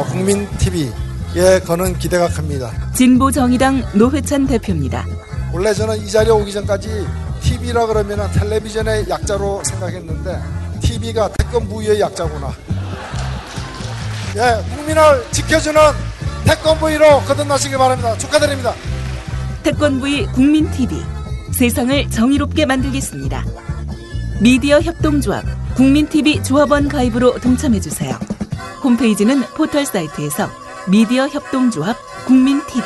국민 TV에 거는 기대가 큽니다. 진보정의당 노회찬 대표입니다. 원래 저는 이 자리에 오기 전까지 TV라 그러면 텔레비전의 약자로 생각했는데 TV가 태권부의 약자구나. 예, 국민을 지켜주는 태권부의로 거듭나시기 바랍니다. 축하드립니다. 태권부의 국민TV, 세상을 정의롭게 만들겠습니다. 미디어 협동조합 국민TV 조합원 가입으로 동참해주세요. 홈페이지는 포털 사이트에서 미디어 협동조합 국민TV.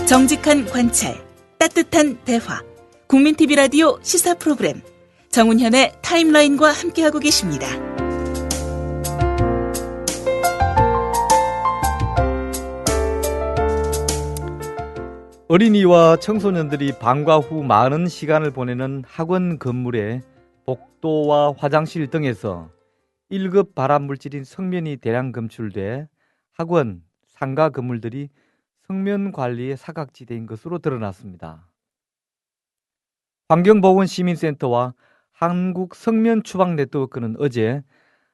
정직한 관찰, 따뜻한 대화. 국민TV 라디오 시사 프로그램 정운현의 타임라인과 함께하고 계십니다. 어린이와 청소년들이 방과 후 많은 시간을 보내는 학원 건물의 복도와 화장실 등에서 1급 발암물질인 성면이 대량 검출돼 학원, 상가 건물들이 성면 관리의 사각지대인 것으로 드러났습니다. 환경보건시민센터와 한국성면추방네트워크는 어제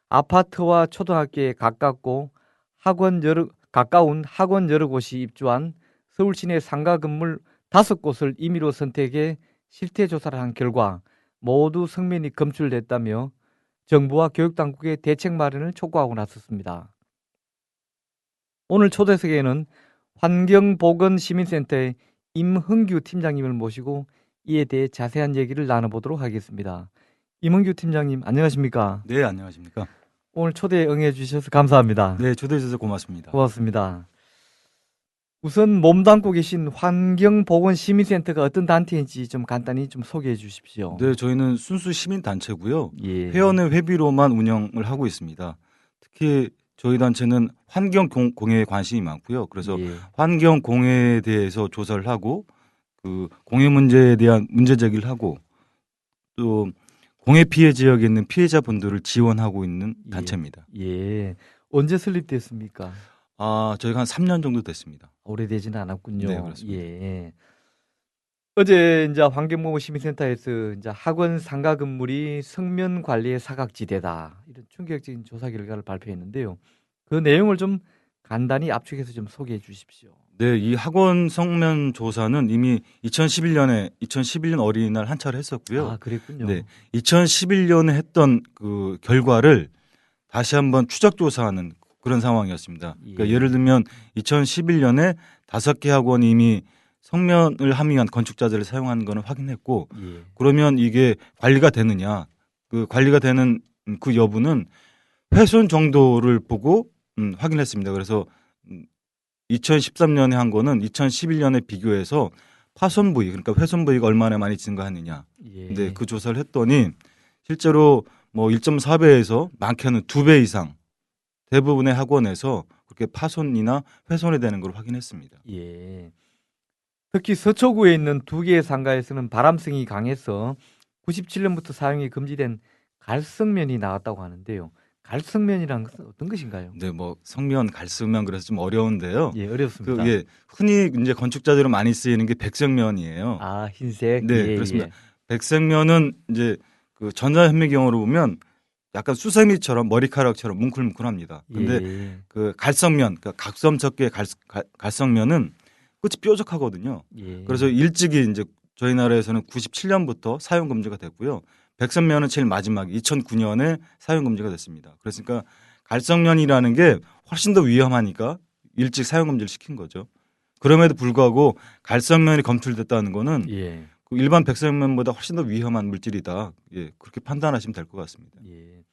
아파트와 초등학교에 가까운 학원 여러 곳이 입주한 서울 시내 상가 건물 5곳을 임의로 선택해 실태 조사를 한 결과 모두 성면이 검출됐다며 정부와 교육당국의 대책 마련을 촉구하고 나섰습니다. 오늘 초대석에는 환경보건시민센터의 임흥규 팀장님을 모시고 이에 대해 자세한 얘기를 나눠보도록 하겠습니다. 임흥규 팀장님 안녕하십니까? 네, 안녕하십니까? 오늘 초대 응해 주셔서 감사합니다. 네, 초대해 주셔서 고맙습니다. 고맙습니다. 우선 몸담고 계신 환경보건시민센터가 어떤 단체인지 좀 간단히 좀 소개해 주십시오. 네, 저희는 순수 시민단체고요. 예. 회원의 회비로만 운영을 하고 있습니다. 특히 저희 단체는 환경공해에 관심이 많고요. 그래서 예. 환경공해에 대해서 조사를 하고 그 공해 문제에 대한 문제 제기를 하고 또 공해 피해 지역에 있는 피해자분들을 지원하고 있는 단체입니다. 예. 언제 설립됐습니까? 저희가 한 3년 정도 됐습니다. 오래되지는 않았군요. 네, 그렇습니다. 예. 어제 이제 환경보건시민센터에서 이제 학원 상가 건물이 성면 관리의 사각지대다 이런 충격적인 조사 결과를 발표했는데요. 그 내용을 좀 간단히 압축해서 좀 소개해 주십시오. 네, 이 학원 성면 조사는 이미 2011년 어린이날 한 차례 했었고요. 아, 그랬군요. 네, 2011년에 했던 그 결과를 다시 한번 추적 조사하는 그런 상황이었습니다. 그러니까 예를 들면 2011년에 5개 학원이 이미 성면을 함유한 건축자재를 사용하는 거는 확인했고, 그러면 이게 관리가 되느냐? 그 관리가 되는 그 여부는 훼손 정도를 보고 확인했습니다. 그래서 2013년에 한 거는 2011년에 비교해서 파손 부위, 그러니까 훼손 부위가 얼마나 많이 증가하느냐. 근데 그 조사를 했더니 실제로 뭐 1.4배에서 많게는 2배 이상 대부분의 학원에서 그렇게 파손이나 훼손이 되는 걸 확인했습니다. 예. 특히 서초구에 있는 2개의 상가에서는 바람성이 강해서 97년부터 사용이 금지된 갈성면이 나왔다고 하는데요. 갈성면이란 것은 어떤 것인가요? 네, 뭐 성면, 갈성면 그래서 좀 어려운데요. 예, 어렵습니다. 흔히 이제 건축자재로 많이 쓰이는 게 백색면이에요. 아, 흰색. 네, 그렇습니다. 백색면은 이제 그 전자현미경으로 보면 약간 수세미처럼 머리카락처럼 뭉클뭉클합니다. 근데 그 갈성면, 그러니까 각섬적개 갈성면은 끝이 뾰족하거든요. 그래서 일찍이 이제 저희 나라에서는 97년부터 사용 금지가 됐고요. 백선면은 제일 마지막에 2009년에 사용 금지가 됐습니다. 그러니까 갈성면이라는 게 훨씬 더 위험하니까 일찍 사용 금지를 시킨 거죠. 그럼에도 불구하고 갈성면이 검출됐다는 거는 그 일반 백선면보다 훨씬 더 위험한 물질이다. 예, 그렇게 판단하시면 될 것 같습니다. 예.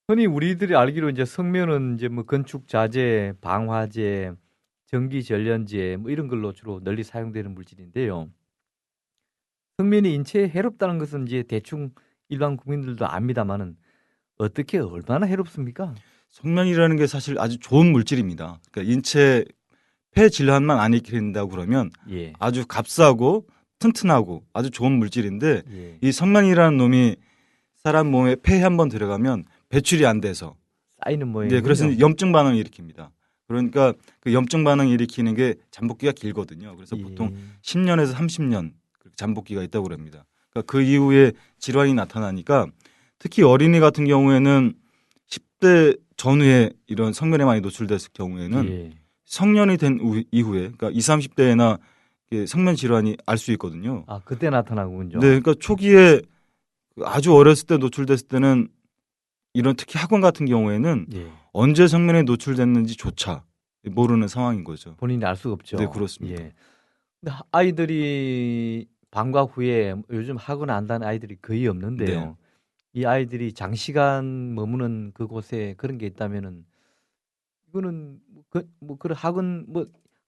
흔히 우리들이 알기로 이제 성면은 이제 뭐 건축 자재, 방화제, 전기 전련제 뭐 이런 걸로 주로 널리 사용되는 물질인데요. 성면이 인체에 해롭다는 것은 이제 대충 일반 국민들도 압니다만은 어떻게 얼마나 해롭습니까? 성면이라는 게 사실 아주 좋은 물질입니다. 그러니까 인체 폐 질환만 안 일으킨다고 그러면 아주 값싸고 튼튼하고 아주 좋은 물질인데 이 성면이라는 놈이 사람 몸에 폐에 한번 들어가면 배출이 안 돼서 쌓이는 모양이군요. 네, 그래서 염증 반응을 일으킵니다. 그러니까 그 염증 반응을 일으키는 게 잠복기가 길거든요. 그래서 보통 10년에서 30년 잠복기가 있다고 합니다. 그러니까 그 이후에 질환이 나타나니까 특히 어린이 같은 경우에는 10대 전후에 이런 성면에 많이 노출됐을 경우에는 예. 성년이 된 이후에 그러니까 20, 30대나 성면 질환이 알 수 있거든요. 아, 그때 나타나군요. 네, 그러니까 초기에 아주 어렸을 때 노출됐을 때는 이런 특히 학원 같은 경우에는 예. 언제 성면에 노출됐는지조차 모르는 상황인 거죠. 본인이 알 수가 없죠. 네, 그렇습니다. 예. 근데 아이들이 방과 후에 요즘 학원 안 다는 아이들이 거의 없는데요. 네. 이 아이들이 장시간 머무는 그곳에 그런 게 있다면은 이거는 그런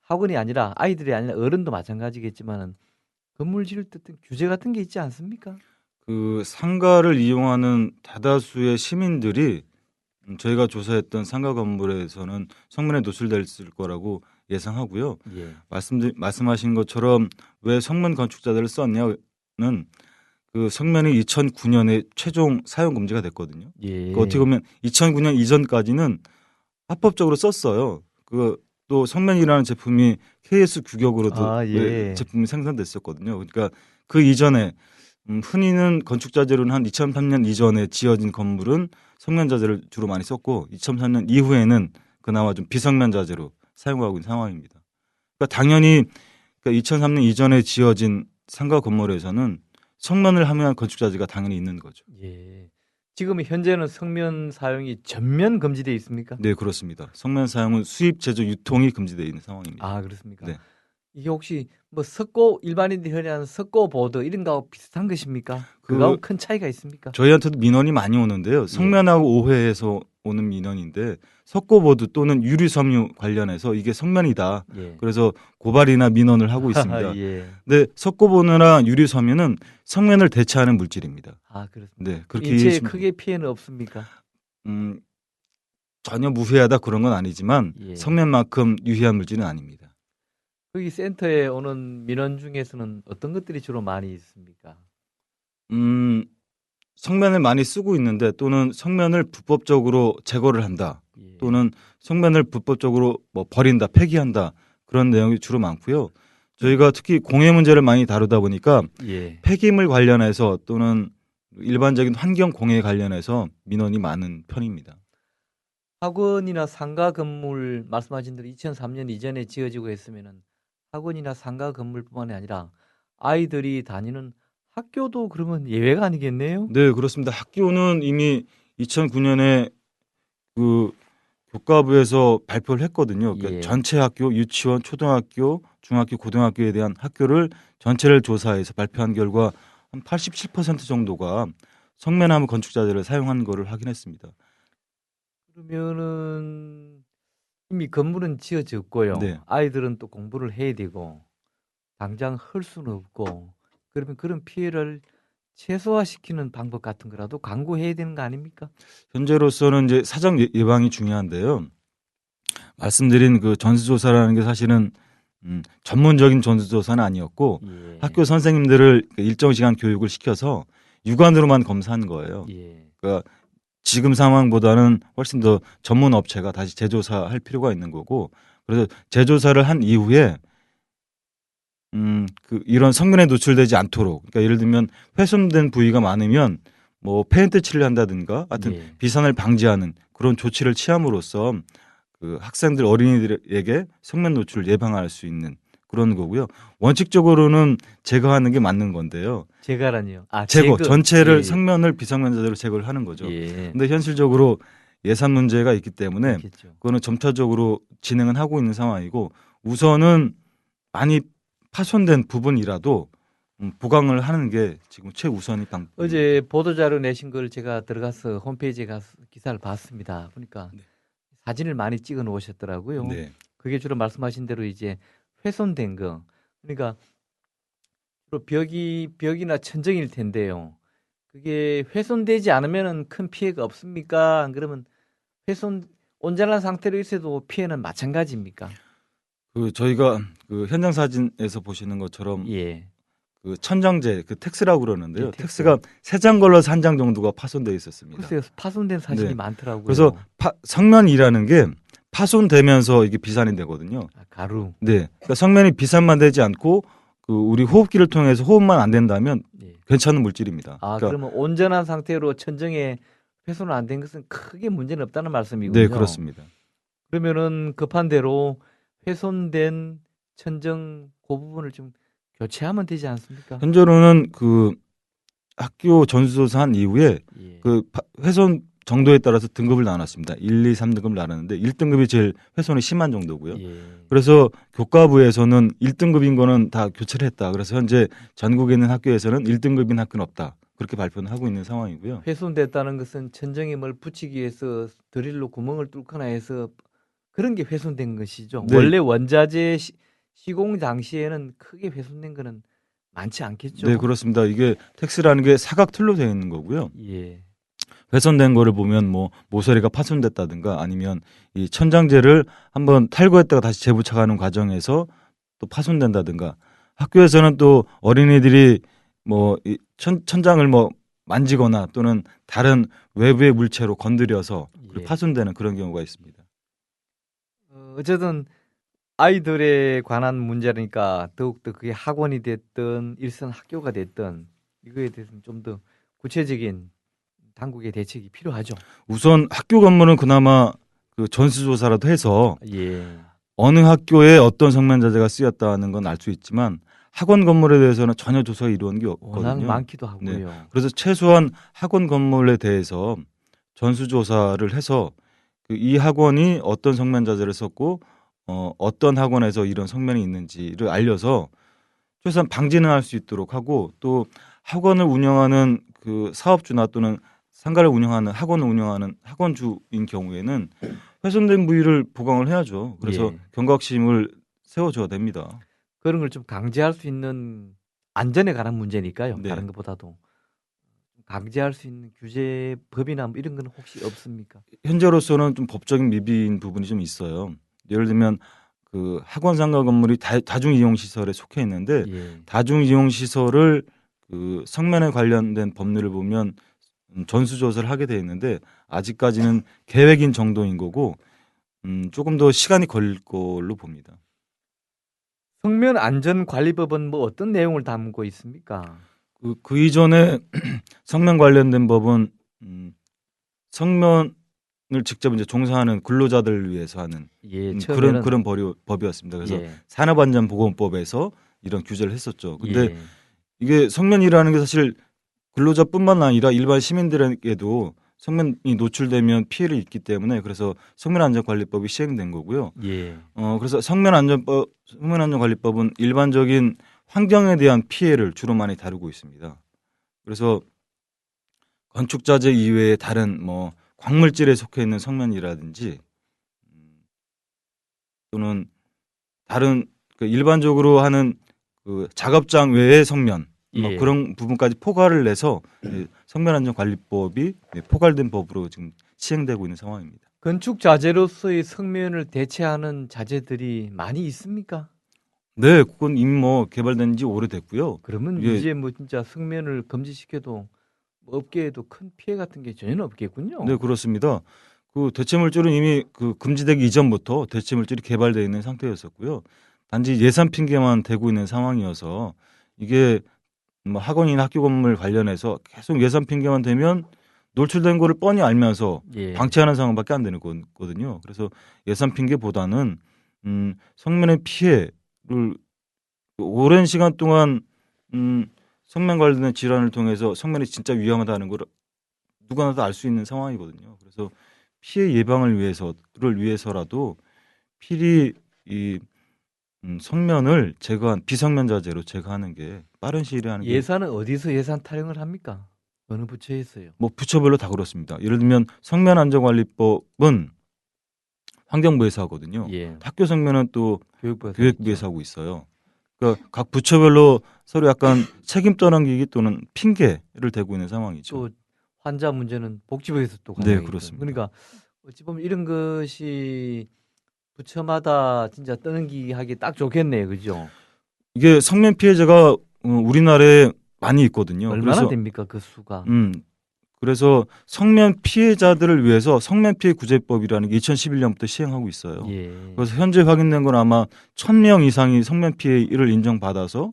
학원이 아니라 아이들이 아니라 어른도 마찬가지겠지만은 건물 지을 때 어떤 규제 같은 게 있지 않습니까? 그 상가를 이용하는 다다수의 시민들이 저희가 조사했던 상가 건물에서는 성면에 노출될 거라고 예상하고요. 예. 말씀하신 것처럼 왜 성면 건축자들을 썼냐는 그 성면이 2009년에 최종 사용 금지가 됐거든요. 예. 그 어떻게 보면 2009년 이전까지는 합법적으로 썼어요. 또 성면이라는 제품이 KS 규격으로도 예. 제품이 생산됐었거든요. 그러니까 그 이전에 흔히는 건축자재로는 한 2003년 이전에 지어진 건물은 성면 자재를 주로 많이 썼고 2003년 이후에는 그나마 좀 비성면 자재로 사용하고 있는 상황입니다. 그러니까 당연히 2003년 이전에 지어진 상가 건물에서는 성면을 함유한 건축 자재가 당연히 있는 거죠. 예. 지금 현재는 성면 사용이 전면 금지되어 있습니까? 네, 그렇습니다. 성면 사용은 수입, 제조, 유통이 금지되어 있는 상황입니다. 아, 그렇습니까? 네. 이게 혹시 뭐 일반인들이 흔히하는 석고 보드 이런 거하고 비슷한 것입니까? 그- 그거하고 큰 차이가 있습니까? 저희한테도 민원이 많이 오는데요. 성면하고 오해해서 오는 민원인데 석고보드 또는 유리섬유 관련해서 이게 성면이다. 예. 그래서 고발이나 민원을 하고 있습니다. 예. 근데 석고보드나 유리섬유는 성면을 대체하는 물질입니다. 아, 그렇습니다. 네, 그렇게 인체에 이해하시면 크게 피해는 없습니까? 전혀 무해하다 그런 건 아니지만 예. 성면만큼 유해한 물질은 아닙니다. 거기 센터에 오는 민원 중에서는 어떤 것들이 주로 많이 있습니까? 성면을 많이 쓰고 있는데 또는 성면을 불법적으로 제거를 한다. 예. 또는 성면을 불법적으로 뭐 버린다, 폐기한다. 그런 내용이 주로 많고요. 저희가 특히 공해 문제를 많이 다루다 보니까 예. 폐기물 관련해서 또는 일반적인 환경 공해 관련해서 민원이 많은 편입니다. 학원이나 상가 건물 말씀하신 대로 2003년 이전에 지어지고 했으면은 학원이나 상가 건물뿐만이 아니라 아이들이 다니는 학교도 그러면 예외가 아니겠네요? 네, 그렇습니다. 학교는 이미 2009년에 그 교과부에서 발표를 했거든요. 그러니까 예. 전체 학교, 유치원, 초등학교, 중학교, 고등학교에 대한 학교를 전체를 조사해서 발표한 결과 한 87% 정도가 성면나무 건축 자재를 사용한 거를 확인했습니다. 그러면은 이미 건물은 지어졌고요. 네. 아이들은 또 공부를 해야 되고 당장 할 수는 없고 그러면 그런 피해를 최소화시키는 방법 같은 거라도 강구해야 되는 거 아닙니까? 현재로서는 이제 사전 예방이 중요한데요. 말씀드린 그 전수조사라는 게 사실은 전문적인 전수조사는 아니었고 예. 학교 선생님들을 일정 시간 교육을 시켜서 육안으로만 검사한 거예요. 예. 그러니까 지금 상황보다는 훨씬 더 전문 업체가 다시 재조사할 필요가 있는 거고, 그래서 재조사를 한 이후에 이런 성면에 노출되지 않도록, 그러니까 예를 들면 훼손된 부위가 많으면 뭐 페인트 칠을 한다든가, 하여튼 예. 비산을 방지하는 그런 조치를 취함으로써 그 학생들 어린이들에게 성면 노출을 예방할 수 있는 그런 거고요. 원칙적으로는 제거하는 게 맞는 건데요. 제거라니요. 아, 제거 전체를 예. 성면을 비성면자재로 제거를 하는 거죠. 예. 근데 현실적으로 예산 문제가 있기 때문에 그렇겠죠. 그거는 점차적으로 진행은 하고 있는 상황이고, 우선은 많이 파손된 부분이라도 보강을 하는 게 지금 최우선이 방법입니다. 어제 보도자료 내신 걸 제가 들어가서 홈페이지에 가서 기사를 봤습니다. 보니까 네. 사진을 많이 찍어 놓으셨더라고요. 네. 그게 주로 말씀하신 대로 이제 훼손된 거. 그러니까 주로 벽이나 천정일 텐데요. 그게 훼손되지 않으면은 큰 피해가 없습니까? 안 그러면 온전한 상태로 있어도 피해는 마찬가지입니까? 그 저희가 그 현장 사진에서 보시는 것처럼 예. 그 천장재 그 텍스라고 그러는데요. 예, 텍스. 텍스가 3장 걸러서 1장 정도가 파손되어 있었습니다. 글쎄요, 파손된 사진이 네. 많더라고요. 그래서 성면이라는 게 파손되면서 이게 비산이 되거든요. 가루. 네. 그러니까 성면이 비산만 되지 않고 그 우리 호흡기를 통해서 호흡만 안 된다면 예. 괜찮은 물질입니다. 아, 그러니까 그러면 온전한 상태로 천정에 훼손 안 된 것은 크게 문제는 없다는 말씀이군요. 네, 그렇습니다. 그러면은 급한 대로 훼손된 천정 그 부분을 좀 교체하면 되지 않습니까? 현재로는 그 학교 전수조사한 이후에 예. 그 훼손 정도에 따라서 등급을 나눴습니다. 1, 2, 3등급을 나눴는데 1등급이 제일 훼손이 심한 정도고요. 예. 그래서 교과부에서는 1등급인 거는 다 교체를 했다. 그래서 현재 전국에 있는 학교에서는 1등급인 학교는 없다. 그렇게 발표는 하고 있는 상황이고요. 훼손됐다는 것은 천정에 뭘 붙이기 위해서 드릴로 구멍을 뚫거나 해서 그런 게 훼손된 것이죠. 네. 원래 원자재 시공 당시에는 크게 훼손된 거는 많지 않겠죠. 네, 그렇습니다. 이게 텍스라는 게 사각틀로 되어 있는 거고요. 예. 훼손된 거를 보면 뭐 모서리가 파손됐다든가 아니면 이 천장재를 한번 탈거했다가 다시 재부착하는 과정에서 또 파손된다든가 학교에서는 또 어린이들이 뭐 이 천장을 뭐 만지거나 또는 다른 외부의 물체로 건드려서 예. 파손되는 그런 경우가 있습니다. 어쨌든 아이들에 관한 문제니까 더욱더 그게 학원이 됐든 일선 학교가 됐든 이거에 대해서는 좀 더 구체적인 당국의 대책이 필요하죠. 우선 학교 건물은 그나마 그 전수조사라도 해서 예. 어느 학교에 어떤 성면자재가 쓰였다는 건 알 수 있지만 학원 건물에 대해서는 전혀 조사가 이루어진 게 워낙 없거든요. 많기도 하고요. 그래서 최소한 학원 건물에 대해서 전수조사를 해서 그 이 학원이 어떤 성면자재를 썼고 어떤 학원에서 이런 성면이 있는지를 알려서 최소한 방지는 할 수 있도록 하고 또 학원을 운영하는 그 사업주나 또는 상가를 운영하는 학원을 운영하는 학원주인 경우에는 훼손된 부위를 보강을 해야죠. 그래서 예. 경각심을 세워줘야 됩니다. 그런 걸 좀 강제할 수 있는 안전에 관한 문제니까요. 네. 다른 것보다도 강제할 수 있는 규제 법이나 뭐 이런 건 혹시 없습니까? 현재로서는 좀 법적인 미비인 부분이 좀 있어요. 예를 들면 그 학원 상가 건물이 다중 이용 시설에 속해 있는데 예. 다중 이용 시설을 그 성면에 관련된 법률을 보면 전수조사를 하게 돼 있는데 아직까지는 계획인 정도인 거고 조금 더 시간이 걸릴 걸로 봅니다. 성면 안전 관리법은 뭐 어떤 내용을 담고 있습니까? 그 이전에 성면 관련된 법은 성면을 직접 이제 종사하는 근로자들을 위해서 하는 예, 그런 법이었습니다. 그래서 예. 산업안전보건법에서 이런 규제를 했었죠. 근데 예. 이게 성면이라는 게 사실 근로자뿐만 아니라 일반 시민들에게도 성면이 노출되면 피해를 입기 때문에 그래서 성면안전관리법이 시행된 거고요. 예. 그래서 성면안전관리법은 일반적인 환경에 대한 피해를 주로 많이 다루고 있습니다. 그래서 건축자재 이외에 다른 뭐 광물질에 속해 있는 성면이라든지 또는 다른 그 일반적으로 하는 그 작업장 외의 성면 뭐 예. 그런 부분까지 포괄을 내서 성면안전관리법이 포괄된 법으로 지금 시행되고 있는 상황입니다. 건축 자재로서의 성면을 대체하는 자재들이 많이 있습니까? 네, 그건 이미 뭐 개발된 지 오래됐고요. 그러면 이게- 이제 뭐 진짜 성면을 금지시켜도 뭐 업계에도 큰 피해 같은 게 전혀 없겠군요. 네, 그렇습니다. 그 대체 물질은 이미 그 금지되기 이전부터 대체 물질이 개발되어 있는 상태였었고요. 단지 예산 핑계만 대고 있는 상황이어서 이게 뭐 학원이나 학교 건물 관련해서 계속 예산 핑계만 대면 노출된 거를 뻔히 알면서 예. 방치하는 상황밖에 안 되는 거거든요. 그래서 예산 핑계보다는 성면의 피해를 오랜 시간 동안 성면 관련된 질환을 통해서 성면이 진짜 위험하다는 걸 누구나 다 알 수 있는 상황이거든요. 그래서 피해 예방을 위해서라도 필히 이 성면을 제거한 비성면자재로 제거하는 게 빠른 시일에 하는 게 예산은 어디서 예산 타령을 합니까? 어느 부처에서요? 뭐 부처별로 다 그렇습니다. 예를 들면 성면안전관리법은 환경부에서 하거든요. 예. 학교 성면은 또 교육부에서 교육부에서 하고 있어요. 그러니까 각 부처별로 서로 약간 책임 떠넘기기 또는 핑계를 대고 있는 상황이죠. 또 환자 문제는 복지부에서 또 네, 관여하고 그렇습니다. 그러니까 어찌 보면 이런 것이 부처마다 진짜 떠넘기하기 딱 좋겠네요, 그죠? 이게 성면 피해자가 우리나라에 많이 있거든요. 얼마나 그래서 됩니까 그 수가? 그래서 성면 피해자들을 위해서 성면 피해 구제법이라는 게 2011년부터 시행하고 있어요. 예. 그래서 현재 확인된 건 아마 1,000명 이상이 성면 피해를 인정받아서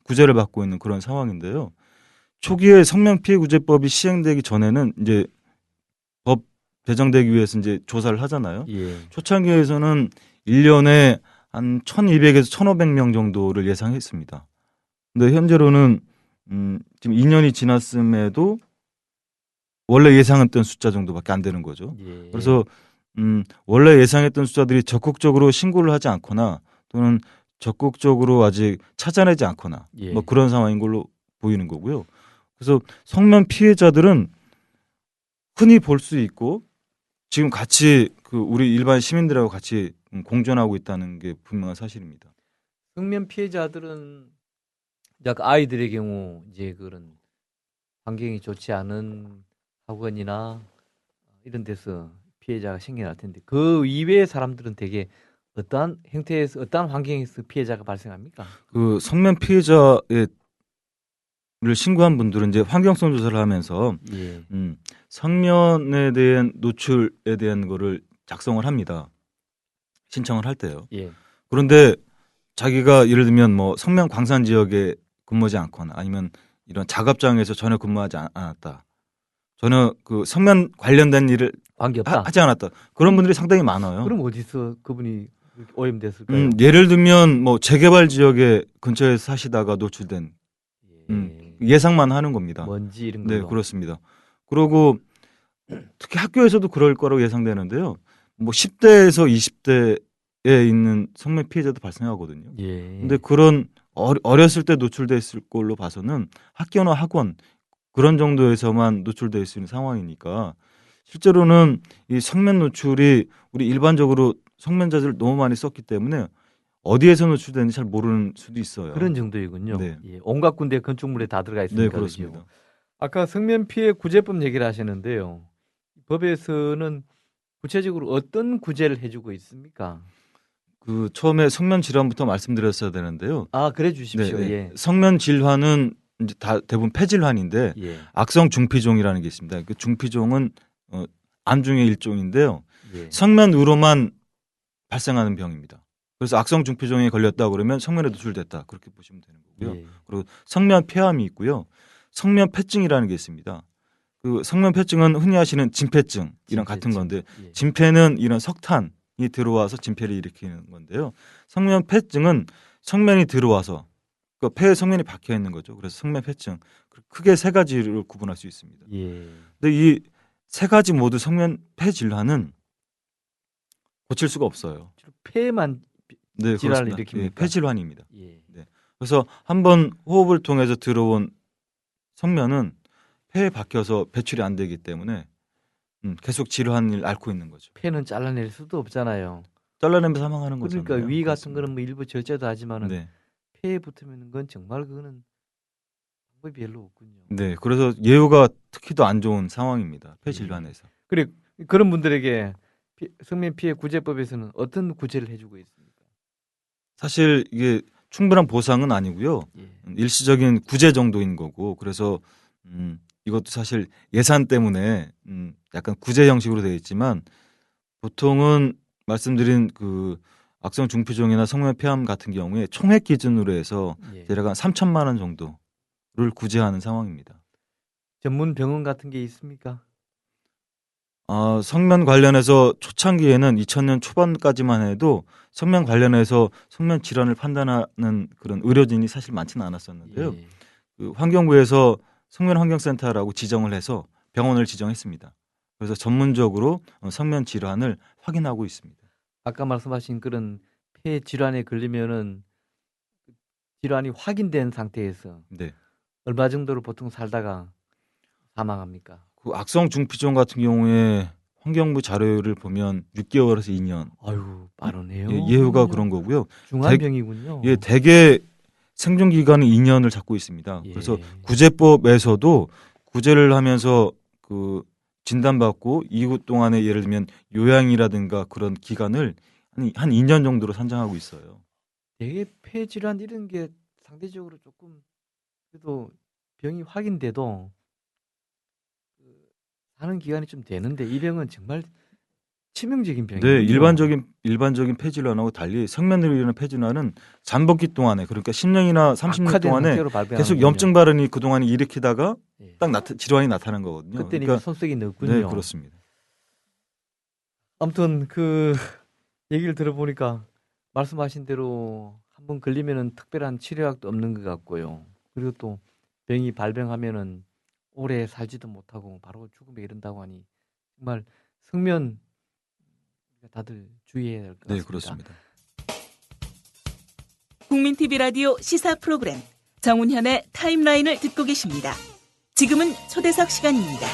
구제를 받고 있는 그런 상황인데요. 초기에 성명피해구제법이 시행되기 전에는 이제 법 제정되기 위해서 이제 조사를 하잖아요. 예. 초창기에서는 1년에 한 1,200에서 1,500명 정도를 예상했습니다. 근데 현재로는 지금 2년이 지났음에도 원래 예상했던 숫자 정도밖에 안 되는 거죠. 예. 그래서 원래 예상했던 숫자들이 적극적으로 신고를 하지 않거나 또는 적극적으로 아직 찾아내지 않거나 예. 뭐 그런 상황인 걸로 보이는 거고요. 그래서 성면 피해자들은 흔히 볼 수 있고 지금 같이 그 우리 일반 시민들하고 같이 공존하고 있다는 게 분명한 사실입니다. 성면 피해자들은 약간 아이들의 경우 이제 그런 환경이 좋지 않은 학원이나 이런 데서 피해자가 생겨날 텐데 그 이외의 사람들은 되게 어떠한 형태에서 어떠한 환경에서 피해자가 발생합니까? 그 성면 피해자를 신고한 분들은 이제 환경성 조사를 하면서 예. 성면에 대한 노출에 대한 거를 작성을 합니다. 신청을 할 때요. 예. 그런데 자기가 예를 들면 뭐 성면 광산 지역에 근무하지 않거나 아니면 이런 작업장에서 전혀 근무하지 않았다. 전혀 그 성면 관련된 일을 관계없다. 하지 않았다. 그런 분들이 상당히 많아요. 그럼 어디서 그분이 그렇게 오염됐을까요? 예를 들면 뭐 재개발 지역에 근처에 사시다가 노출된 예상만 하는 겁니다. 먼지 이런 걸로. 네, 그렇습니다. 그리고 특히 학교에서도 그럴 거라고 예상되는데요. 뭐 10대에서 20대에 있는 성매 피해자도 발생하거든요. 예. 근데 그런 어렸을 때 노출됐을 걸로 봐서는 학교나 학원 그런 정도에서만 노출될 수 있는 상황이니까 실제로는 이 성면 노출이 우리 일반적으로 성면자들 너무 많이 썼기 때문에 어디에서 노출되는지 잘 모르는 수도 있어요. 그런 정도이군요. 네. 예. 온갖 군데 건축물에 다 들어가 있으니까. 네, 그죠? 그렇습니다. 아까 성면 피해 구제법 얘기를 하셨는데요. 법에서는 구체적으로 어떤 구제를 해주고 있습니까? 그 처음에 성면 질환부터 말씀드렸어야 되는데요. 아, 그래 주십시오. 네, 네. 예. 성면 질환은 이제 다 대부분 폐질환인데 예. 악성 중피종이라는 게 있습니다. 그 중피종은 암 중의 일종인데요. 예. 성면으로만 발생하는 병입니다. 그래서 악성 중피종에 걸렸다 그러면 성면에 노출됐다 그렇게 보시면 되는 거고요. 예. 그리고 성면 폐암이 있고요. 성면 폐증이라는 게 있습니다. 그 성면 폐증은 흔히 하시는 진폐증 이랑 같은 건데 예. 진폐는 이런 석탄이 들어와서 진폐를 일으키는 건데요. 성면 폐증은 성면이 들어와서 그 폐에 성면이 박혀 있는 거죠. 그래서 성면 폐증 크게 세 가지를 구분할 수 있습니다. 예. 근데 이 세 가지 모두 성면 폐 질환은 고칠 수가 없어요. 주로 폐만 네, 질환을 그렇습니다. 일으킵니까? 예, 폐 질환입니다. 예. 그래서 한번 호흡을 통해서 들어온 성면은 폐에 박혀서 배출이 안 되기 때문에 계속 질환을 앓고 있는 거죠. 폐는 잘라낼 수도 없잖아요. 잘라내면 사망하는 거잖아요. 그러니까 위 같은 그렇습니다. 거는 뭐 일부 절제도 하지만은 네. 폐에 붙으면 건 정말 그거는 방법이 별로 없군요. 네, 그래서 예후가 특히 더 안 좋은 상황입니다. 폐 질환에서. 그래 그런 분들에게 성면 피해 구제법에서는 어떤 구제를 해주고 있습니까? 사실 이게 충분한 보상은 아니고요. 예. 일시적인 구제 정도인 거고 그래서 이것도 사실 예산 때문에 약간 구제 형식으로 되어 있지만 보통은 말씀드린 그 악성 중피종이나 성면 폐암 같은 경우에 총액 기준으로 해서 예. 대략 한 3천만 원 정도를 구제하는 상황입니다. 전문 병원 같은 게 있습니까? 성면 관련해서 초창기에는 2000년 초반까지만 해도 성면 관련해서 성면 질환을 판단하는 그런 의료진이 사실 많지는 않았었는데요. 예. 그 환경부에서 성면 환경센터라고 지정을 해서 병원을 지정했습니다. 그래서 전문적으로 성면 질환을 확인하고 있습니다. 아까 말씀하신 그런 폐 질환에 걸리면은 질환이 확인된 상태에서 네. 얼마 정도로 보통 살다가 사망합니까? 그 악성 중피종 같은 경우에 환경부 자료를 보면 6개월에서 2년. 아유 빠르네요. 예후가 그런 거고요. 중환병이군요. 예, 대개 생존 기간은 2년을 잡고 있습니다. 예. 그래서 구제법에서도 구제를 하면서 그 진단받고 이후 동안에 예를 들면 요양이라든가 그런 기간을 한 2년 정도로 산정하고 있어요. 되게 폐 질환 이런 게 상대적으로 조금 그래도 병이 확인돼도 사는 기간이 좀 되는데 이 병은 정말 치명적인 병이에요. 네, 일반적인 폐질환하고 달리 성면으로 일어나는 폐질환은 잠복기 동안에 그러니까 10년이나 30년 악화된 동안에 형태로 발병하는군요. 계속 염증 발현이 그동안 일으키다가 예. 딱 질환이 나타나는 거거든요. 그때는 그러니까 이미 손색이 넣었군요. 네, 그렇습니다. 아무튼 그 얘기를 들어보니까 말씀하신 대로 한번 걸리면은 특별한 치료약도 없는 것 같고요. 그리고 또 병이 발병하면은 오래 살지도 못하고 바로 죽음에 이른다고 하니 정말 성면 다들 주의해야 될 것 같습니다. 네, 그렇습니다. 국민 TV 라디오 시사 프로그램 정운현의 타임라인을 듣고 계십니다. 지금은 초대석 시간입니다.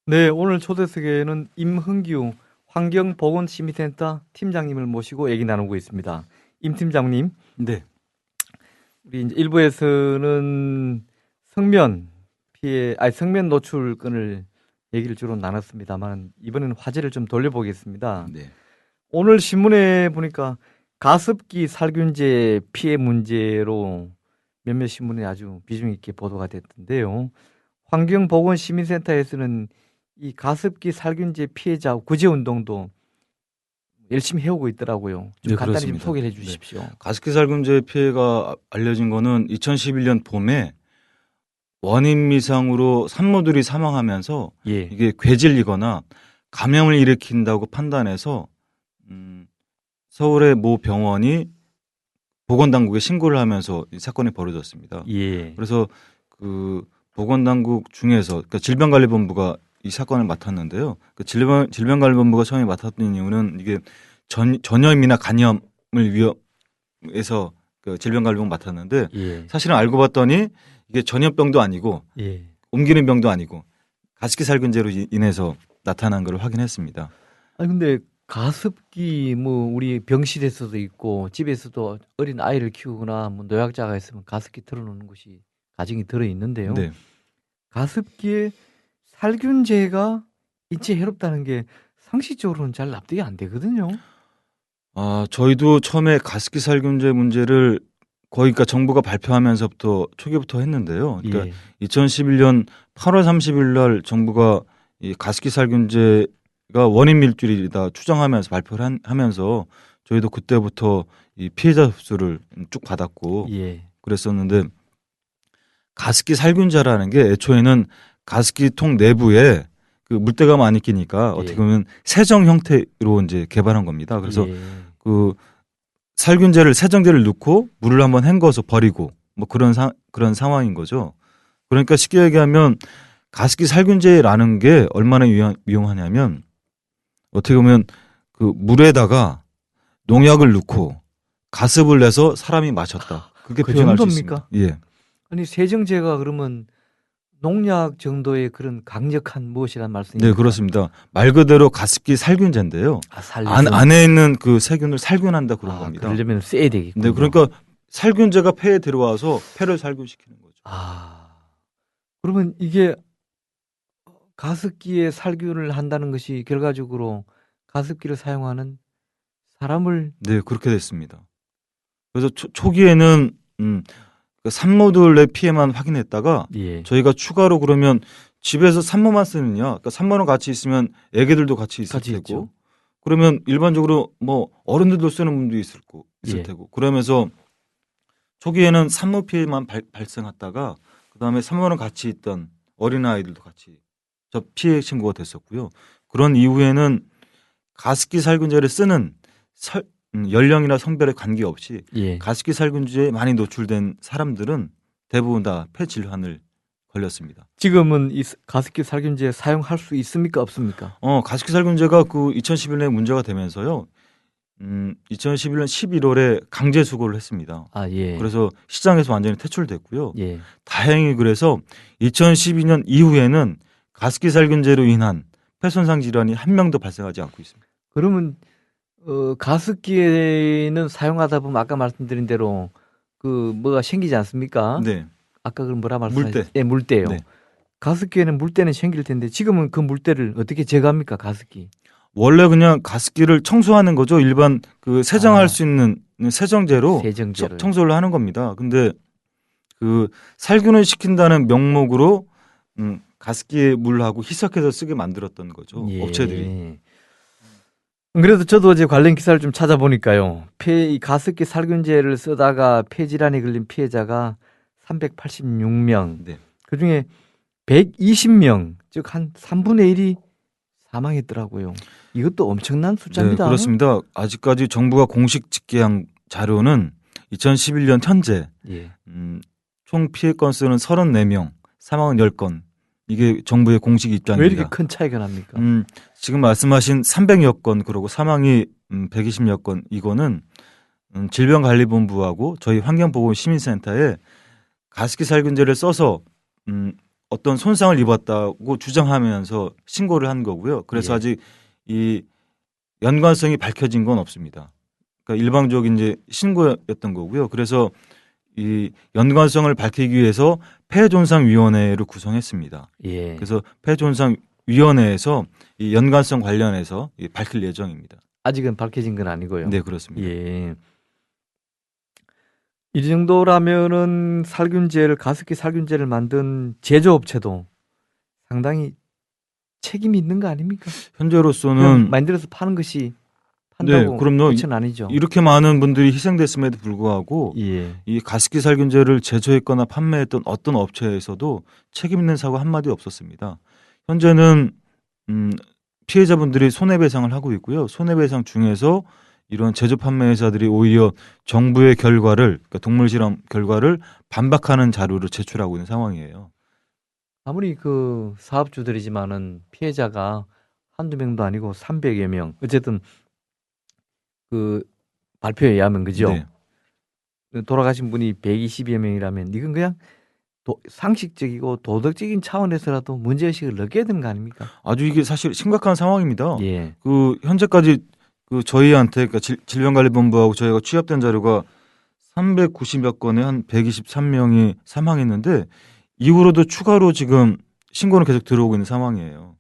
네, 오늘 초대석에는 임흥규 환경보건시민센터 팀장님을 모시고 얘기 나누고 있습니다. 임 팀장님, 네. 우리 이제 일부에서는 성면 피해, 성면 노출권을 얘기를 주로 나눴습니다만 이번에는 화제를 좀 돌려보겠습니다. 네. 오늘 신문에 보니까 가습기 살균제 피해 문제로 몇몇 신문에 아주 비중 있게 보도가 됐던데요. 환경보건시민센터에서는 이 가습기 살균제 피해자 구제 운동도 열심히 해오고 있더라고요. 좀 네, 간단히 좀 그렇습니다. 소개를 해주십시오. 가습기 살균제 피해가 알려진 거는 2011년 봄에 원인 미상으로 산모들이 사망하면서 예, 이게 궤질이거나 감염을 일으킨다고 판단해서 서울의 모 병원이 보건당국에 신고를 하면서 이 사건이 벌어졌습니다. 예, 그래서 그 보건당국 중에서 그러니까 질병관리본부가 이 사건을 맡았는데요. 그 질병관리본부가 처음에 맡았던 이유는 이게 전염이나 간염을 위해서 그 질병관리본부 맡았는데 예, 사실은 알고 봤더니 이게 전염병도 아니고 예. 옮기는 병도 아니고 가습기 살균제로 인해서 나타난 걸 확인했습니다. 아니 근데 가습기 뭐 우리 병실에서도 있고 집에서도 어린 아이를 키우거나 뭐 노약자가 있으면 가습기 틀어놓는 곳이 가정이 들어 있는데요. 네. 가습기에 살균제가 인체에 해롭다는 게 상식적으로는 잘 납득이 안 되거든요. 저희도 처음에 가습기 살균제 문제를 거의 그러니까 정부가 발표하면서부터 초기부터 했는데요. 그러니까 예. 2011년 8월 30일 날 정부가 이 가습기 살균제가 원인 밀줄이다 추정하면서 발표를 하면서 저희도 그때부터 이 피해자 접수를 쭉 받았고 예. 그랬었는데 가습기 살균제라는 게 애초에는 가습기 통 내부에 그 물때가 많이 끼니까 어떻게 보면 세정 형태로 이제 개발한 겁니다. 그래서 예. 그 살균제를 세정제를 넣고 물을 한번 헹궈서 버리고 뭐 그런 상황인 거죠. 그러니까 쉽게 얘기하면 가습기 살균제라는 게 얼마나 위험하냐면 어떻게 보면 그 물에다가 농약을 넣고 가습을 내서 사람이 마셨다. 그렇게 그 표현할 수 정도입니까? 있습니다. 예. 아니 세정제가 그러면 농약 정도의 그런 강력한 무엇이란 말씀입니까? 네, 그렇습니다. 말 그대로 가습기 살균제인데요. 안에 있는 그 세균을 살균한다 그런 겁니다. 그러려면 세야 되겠군요. 네, 그러니까 살균제가 폐에 들어와서 폐를 살균시키는 거죠. 그러면 이게 가습기에 살균을 한다는 것이 결과적으로 가습기를 사용하는 사람을 네, 그렇게 됐습니다. 그래서 초기에는 그 산모들의 피해만 확인했다가 예. 저희가 추가로 그러면 집에서 산모만 쓰느냐, 그러니까 산모랑 같이 있으면 애기들도 같이 있을 같이 테고, 있죠. 그러면 일반적으로 뭐 어른들도 쓰는 분도 있을 예. 테고, 그러면서 초기에는 산모 피해만 발생했다가 그 다음에 산모랑 같이 있던 어린 아이들도 같이 저 피해 신고가 됐었고요. 그런 이후에는 가습기 살균제를 쓰는 연령이나 성별에 관계없이 예. 가습기 살균제에 많이 노출된 사람들은 대부분 다 폐질환을 걸렸습니다. 지금은 이 가습기 살균제 사용할 수 있습니까 없습니까? 가습기 살균제가 그 2011년에 문제가 되면서요. 2011년 11월에 강제 수거를 했습니다. 예. 그래서 시장에서 완전히 퇴출됐고요. 예. 다행히 그래서 2012년 이후에는 가습기 살균제로 인한 폐손상 질환이 한 명도 발생하지 않고 있습니다. 그러면 가습기에는 사용하다 보면 아까 말씀드린 대로 그 뭐가 생기지 않습니까? 네. 아까 그 뭐라 말씀하셨죠? 물때. 네, 물때요. 네. 가습기에는 물때는 생길 텐데 지금은 그 물때를 어떻게 제거합니까? 가습기. 원래 그냥 가습기를 청소하는 거죠. 일반 그 세정할 수 있는 세정제로 세정제를. 청소를 하는 겁니다. 근데 그 살균을 시킨다는 명목으로 가습기 물하고 희석해서 쓰게 만들었던 거죠. 예. 업체들이. 그래도 저도 어제 관련 기사를 좀 찾아보니까요. 이 가습기 살균제를 쓰다가 폐질환에 걸린 피해자가 386명. 네. 그중에 120명, 즉 한 3분의 1이 사망했더라고요. 이것도 엄청난 숫자입니다. 네, 그렇습니다. 아직까지 정부가 공식 집계한 자료는 2011년 현재 예. 총 피해 건수는 34명, 사망은 10건. 이게 정부의 공식 왜 입장입니다. 이렇게 큰 차이가 납니까? 지금 말씀하신 300여 건 그리고 사망이 120여 건 이거는 질병관리본부하고 저희 환경보건시민센터에 가습기 살균제를 써서 어떤 손상을 입었다고 주장하면서 신고를 한 거고요. 그래서 예. 아직 이 연관성이 밝혀진 건 없습니다. 그러니까 일방적인 이제 신고였던 거고요. 그래서 이 연관성을 밝히기 위해서 폐존상위원회를 구성했습니다. 예. 그래서 폐존상위원회에서 이 연관성 관련해서 밝힐 예정입니다. 아직은 밝혀진 건 아니고요. 네, 그렇습니다. 예. 이 정도라면은 가습기 살균제를 만든 제조업체도 상당히 책임이 있는 거 아닙니까? 현재로서는 그냥 만들어서 파는 것이 판다고 네, 그럼요. 끝은 아니죠. 이렇게 많은 분들이 희생됐음에도 불구하고 예. 이 가습기 살균제를 제조했거나 판매했던 어떤 업체에서도 책임 있는 사고 한마디 없었습니다. 현재는 피해자분들이 손해배상을 하고 있고요. 손해배상 중에서 이런 제조 판매 회사들이 오히려 정부의 결과를, 그러니까 동물 실험 결과를 반박하는 자료를 제출하고 있는 상황이에요. 아무리 그 사업주들이지만은 피해자가 한두 명도 아니고 300여 명. 어쨌든 그 발표에 의하면 그죠? 네. 돌아가신 분이 120여 명이라면 이건 그냥 상식적이고 도덕적인 차원에서라도 문제의식을 느껴야 되는 거 아닙니까? 아주 이게 사실 심각한 상황입니다. 예. 그 현재까지 그 저희한테 그러니까 질병관리본부하고 저희가 취합된 자료가 390여 건에 한 123명이 사망했는데 이후로도 추가로 지금 신고는 계속 들어오고 있는 상황이에요.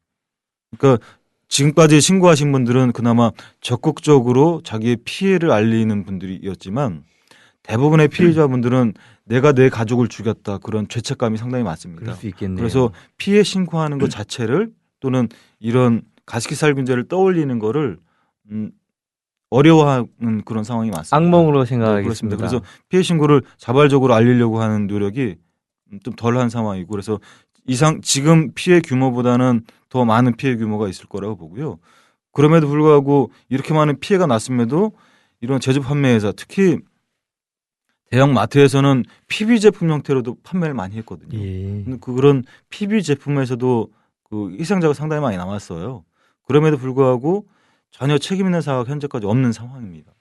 그러니까 지금까지 신고하신 분들은 그나마 적극적으로 자기의 피해를 알리는 분들이었지만 대부분의 피해자분들은 내가 내 가족을 죽였다 그런 죄책감이 상당히 많습니다. 그럴 수 있겠네요. 그래서 피해 신고하는 것 자체를 또는 이런 가습기 살균제를 떠올리는 거를 어려워하는 그런 상황이 많습니다. 악몽으로 네, 생각하겠습니다. 그렇습니다. 그래서 피해 신고를 자발적으로 알리려고 하는 노력이 좀 덜한 상황이고 그래서 지금 피해 규모보다는 더 많은 피해 규모가 있을 거라고 보고요. 그럼에도 불구하고 이렇게 많은 피해가 났음에도 이런 제조 판매회사 특히 대형 마트에서는 PB 제품 형태로도 판매를 많이 했거든요. 예. 근데 그런 PB 제품에서도 그 희생자가 상당히 많이 남았어요. 그럼에도 불구하고 전혀 책임 있는 사고가 현재까지 없는 상황입니다.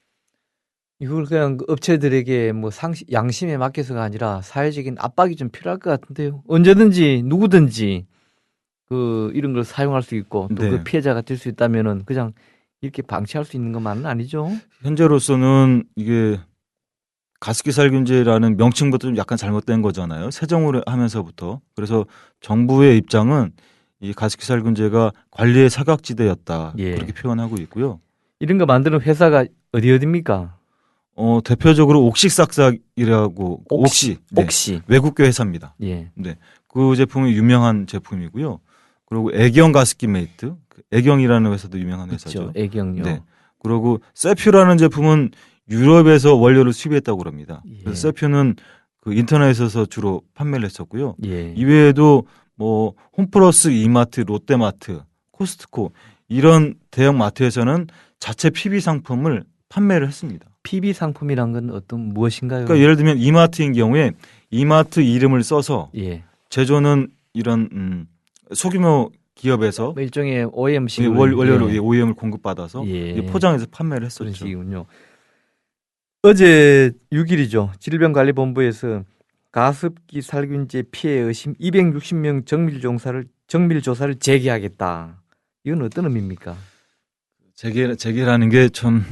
이걸 그냥 그 업체들에게 뭐 양심에 맡겨서가 아니라 사회적인 압박이 좀 필요할 것 같은데요. 언제든지 누구든지 그 이런 걸 사용할 수 있고 또 그 네. 피해자가 될 수 있다면은 그냥 이렇게 방치할 수 있는 것만은 아니죠. 현재로서는 이게 가습기 살균제라는 명칭부터 좀 약간 잘못된 거잖아요. 세정을 하면서부터. 그래서 정부의 입장은 이 가습기 살균제가 관리의 사각지대였다. 예. 그렇게 표현하고 있고요. 이런 거 만드는 회사가 어디입니까? 대표적으로 옥시싹싹이라고 옥시. 네. 옥시. 외국계 회사입니다. 예. 그 제품이 유명한 제품이고요. 그리고 애경 가습기 메이트. 애경이라는 회사도 유명한 회사죠. 그렇죠. 애경요. 네. 그리고 세퓨라는 제품은 유럽에서 원료를 수입했다고 그럽니다. 예. 그래서 세퓨는 그 인터넷에서 주로 판매를 했었고요. 예. 이외에도 뭐 홈플러스, 이마트, 롯데마트, 코스트코 이런 대형 마트에서는 자체 PB 상품을 판매를 했습니다. PB 상품이란 건 무엇인가요? 그러니까 예를 들면 이마트인 경우에 이마트 이름을 써서 예. 제조는 이런 소규모 기업에서 뭐 일종의 OEM식 원료로 OEM을 공급받아서 예. 포장해서 판매를 그런 했었죠. 식이군요. 어제 6일이죠. 질병관리본부에서 가습기 살균제 피해 의심 260명 정밀조사를 재개하겠다. 이건 어떤 의미입니까? 재개라는 게 참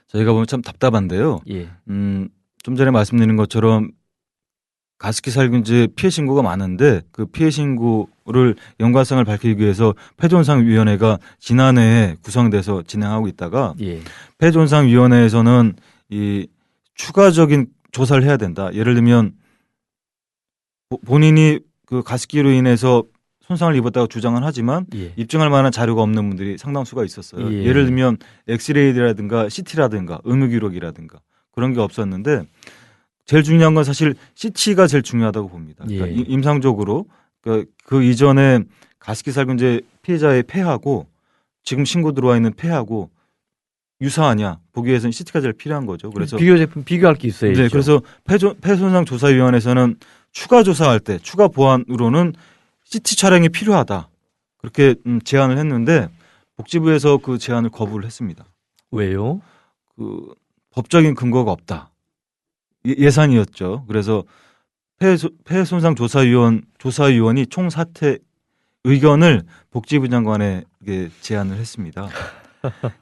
저희가 보면 참 답답한데요. 예. 좀 전에 말씀드린 것처럼 가습기 살균제 피해 신고가 많은데 그 피해 신고를 연관성을 밝히기 위해서 폐존상위원회가 지난해에 구성돼서 진행하고 있다가 예. 폐존상위원회에서는 이 추가적인 조사를 해야 된다. 예를 들면 본인이 그 가습기로 인해서 손상을 입었다고 주장은 하지만 예. 입증할 만한 자료가 없는 분들이 상당수가 있었어요. 예. 예를 들면 엑스레이라든가 CT라든가 의무 기록이라든가 그런 게 없었는데 제일 중요한 건 사실 CT가 제일 중요하다고 봅니다. 그러니까 예. 임상적으로 그 이전에 가습기 살균제 피해자의 폐하고 지금 신고 들어와 있는 폐하고 유사하냐 보기 위해서는 CT가 제일 필요한 거죠. 그래서 비교 제품 비교할 게 있어야죠. 네, 그래서 폐손상 조사위원회에서는 추가 조사할 때 추가 보완으로는 CT 촬영이 필요하다 그렇게 제안을 했는데 복지부에서 그 제안을 거부를 했습니다. 왜요? 그 법적인 근거가 없다. 예산이었죠. 그래서 폐손상 조사위원이 총 사퇴 의견을 복지부 장관에게 제안을 했습니다.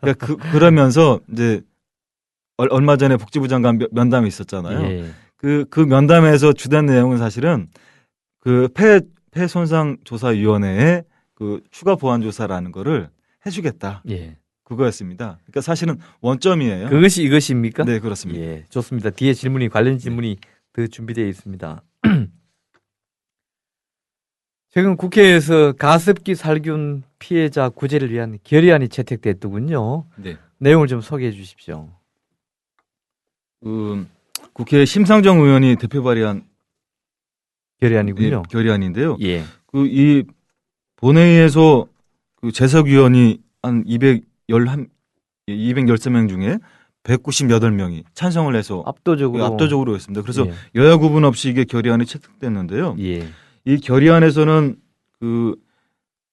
그러니까 그러면서 이제 얼마 전에 복지부 장관 면담이 있었잖아요. 예. 그 면담에서 주된 내용은 사실은 그 폐손상 조사위원회에 그 추가 보완 조사라는 거를 해주겠다. 예. 그거였습니다. 그러니까 사실은 원점이에요. 그것이 이것입니까? 네, 그렇습니다. 예, 좋습니다. 뒤에 관련 질문이 더 준비되어 있습니다. 최근 국회에서 가습기 살균 피해자 구제를 위한 결의안이 채택됐더군요. 네. 내용을 좀 소개해 주십시오. 국회 심상정 의원이 대표 발의한 결의안이군요. 결의안인데요. 예. 이 본회의에서 그 재석위원이 한 213명 중에 198명이 찬성을 해서 압도적으로 했습니다. 그래서 예. 여야 구분 없이 이게 결의안이 채택됐는데요. 예. 이 결의안에서는 그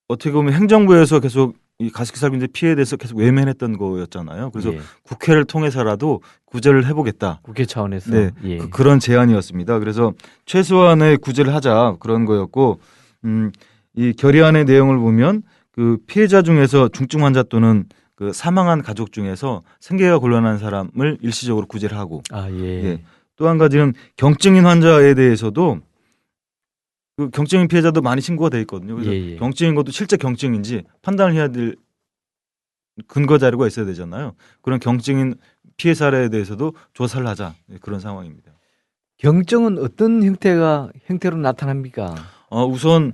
어떻게 보면 행정부에서 계속 이 가습기 살균제 피해에 대해서 계속 외면했던 거였잖아요. 그래서 예. 국회를 통해서라도 구제를 해보겠다. 국회 차원에서 네, 예. 그런 제안이었습니다. 그래서 최소한의 구제를 하자 그런 거였고, 이 결의안의 내용을 보면 그 피해자 중에서 중증 환자 또는 그 사망한 가족 중에서 생계가 곤란한 사람을 일시적으로 구제를 하고, 아 예. 예. 또 한 가지는 경증인 환자에 대해서도 그 경증인 피해자도 많이 신고가 돼 있거든요. 그래서 예. 경증인 것도 실제 경증인지 판단을 해야 될 근거 자료가 있어야 되잖아요. 그런 경증인 피해 사례에 대해서도 조사를 하자 그런 상황입니다. 경증은 어떤 형태로 나타납니까? 우선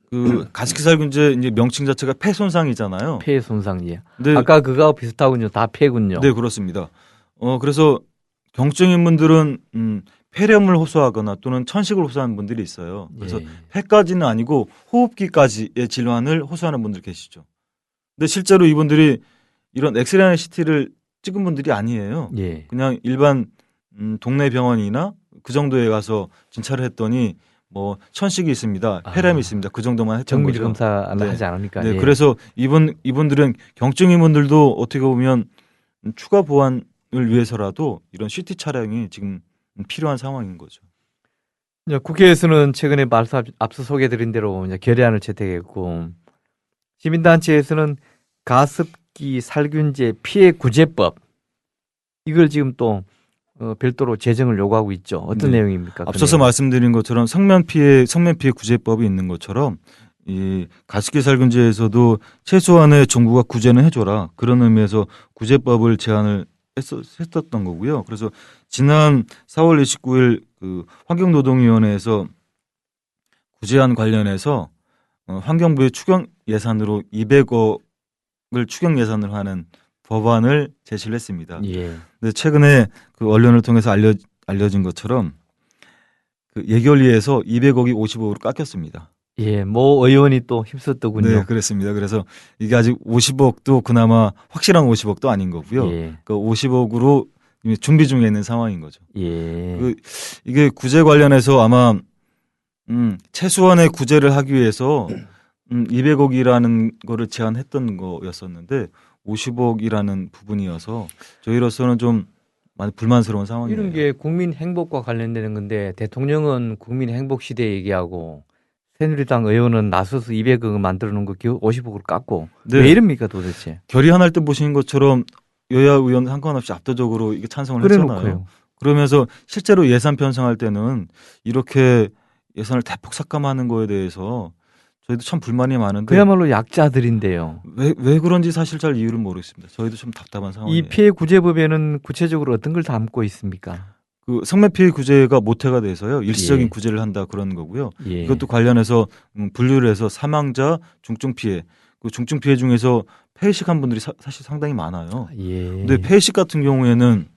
그 가습기 살균제 이제 명칭 자체가 폐 손상이잖아요. 폐 손상이요. 네, 아까 그거하고 비슷하군요. 다 폐군요. 네 그렇습니다. 그래서 경증인 분들은 폐렴을 호소하거나 또는 천식을 호소하는 분들이 있어요. 그래서 예. 폐까지는 아니고 호흡기까지의 질환을 호소하는 분들 계시죠. 근데 실제로 이분들이 이런 엑스레이나 CT를 찍은 분들이 아니에요. 예. 그냥 일반 동네 병원이나 그 정도에 가서 진찰을 했더니 뭐 천식이 있습니다, 폐렴이 있습니다. 그 정도만 했던 정밀 거죠. 검사는 네. 하지 않으니까. 네, 예. 그래서 이분들은 경증인 분들도 어떻게 보면 추가 보완을 위해서라도 이런 CT 촬영이 지금 필요한 상황인 거죠. 이제 국회에서는 최근에 앞서 소개드린 대로 이제 결의안을 채택했고 시민단체에서는 가습기 살균제 피해 구제법 이걸 지금 또 별도로 제정을 요구하고 있죠. 어떤 네. 내용입니까? 그 앞서서 내용? 말씀드린 것처럼 성면 피해 구제법이 있는 것처럼 이 가습기 살균제에서도 최소한의 정부가 구제는 해줘라 그런 의미에서 구제법을 제안을 했었던 거고요. 그래서 지난 4월 29일 그 환경노동위원회에서 구제안 관련해서 환경부의 추경 예산으로 200억을 추경 예산을 하는 법안을 제시를 했습니다. 예. 근데 최근에 그 언론을 통해서 알려진 것처럼 그 예결위에서 200억이 50억으로 깎였습니다. 예, 모 의원이 또 힘썼더군요. 네, 그렇습니다. 그래서 이게 아직 50억도 그나마 확실한 50억도 아닌 거고요. 예. 그 50억으로 이미 준비 중에 있는 상황인 거죠. 예. 이게 구제 관련해서 아마 최소한의 구제를 하기 위해서 200억이라는 거를 제안했던 거였었는데 50억이라는 부분이어서 저희로서는 좀 많이 불만스러운 상황이에요. 이런 게 국민 행복과 관련되는 건데 대통령은 국민 행복 시대 얘기하고 새누리당 의원은 나서서 200억을 만들어 놓은 거 50억으로 깎고 네. 왜 이럽니까 도대체? 결의안할 때 보시는 것처럼 여야 의원 상관없이 압도적으로 이게 찬성을 했잖아요. 그래놓고요. 그러면서 실제로 예산 편성할 때는 이렇게 예산을 대폭 삭감하는 거에 대해서 저희도 참 불만이 많은데 그야말로 약자들인데요. 왜 그런지 사실 잘 이유를 모르겠습니다. 저희도 좀 답답한 이 상황이에요. 피해 구제법에는 구체적으로 어떤 걸 담고 있습니까? 그 성매 피해 구제가 모태가 돼서요. 일시적인 예. 구제를 한다 그런 거고요. 예. 이것도 관련해서 분류를 해서 사망자, 중증 피해, 그 중증 피해 중에서 폐의식한 분들이 사실 상당히 많아요. 예. 근데 폐의식 같은 경우에는